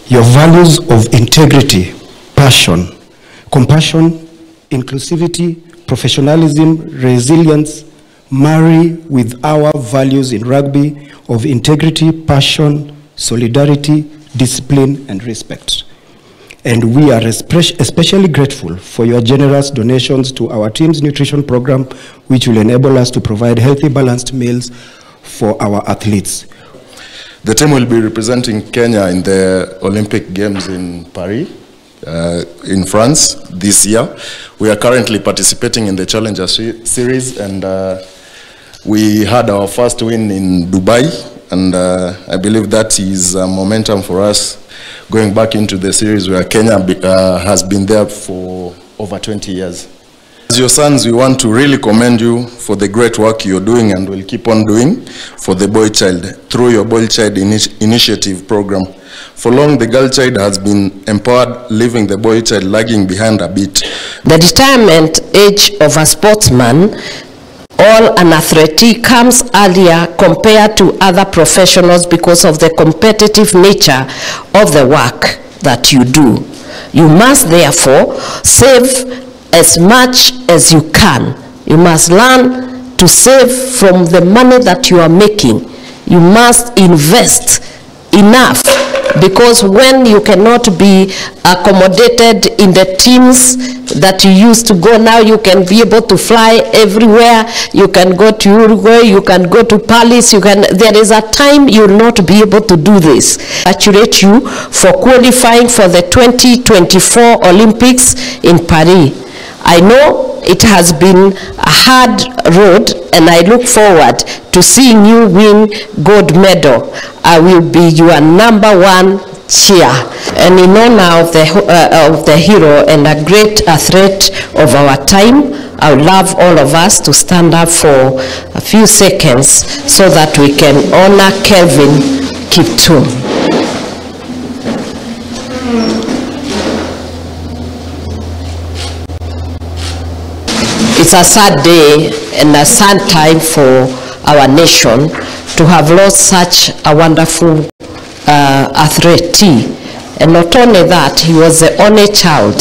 Your values of integrity, passion, compassion, inclusivity, professionalism, resilience marry with our values in rugby of integrity, passion, solidarity, discipline, and respect. And we are especially grateful for your generous donations to our team's nutrition program, which will enable us to provide healthy, balanced meals for our athletes. The team will be representing Kenya in the Olympic Games in Paris, in France this year. We are currently participating in the Challenger Series, and we had our first win in Dubai, and I believe that is momentum for us going back into the series where Kenya has been there for over 20 years. As your sons, we want to really commend you for the great work you're doing and will keep on doing for the boy child through your Boy Child Initiative program. For long, the girl child has been empowered, leaving the boy child lagging behind a bit. The retirement age of a sportsman or an athlete comes earlier compared to other professionals because of the competitive nature of the work that you do. You must therefore save as much as you can. You must learn to save from the money that you are making. You must invest enough, because when you cannot be accommodated in the teams that you used to go, now you can be able to fly everywhere. You can go to Uruguay, you can go to Paris, there is a time you will not be able to do this. I congratulate you for qualifying for the 2024 Olympics in Paris. I know it has been a hard road, and I look forward to seeing you win gold medal. I will be your #1 cheer. And in honor of the hero and a great athlete of our time, I would love all of us to stand up for a few seconds so that we can honor Kelvin Kiptum. It's a sad day and a sad time for our nation to have lost such a wonderful athlete. And not only that, he was the only child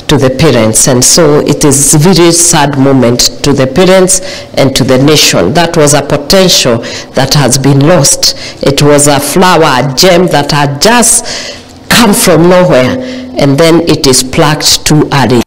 to the parents, and so it is a very sad moment to the parents and to the nation. That was a potential that has been lost. It was a flower, a gem that had just come from nowhere, and then it is plucked too early.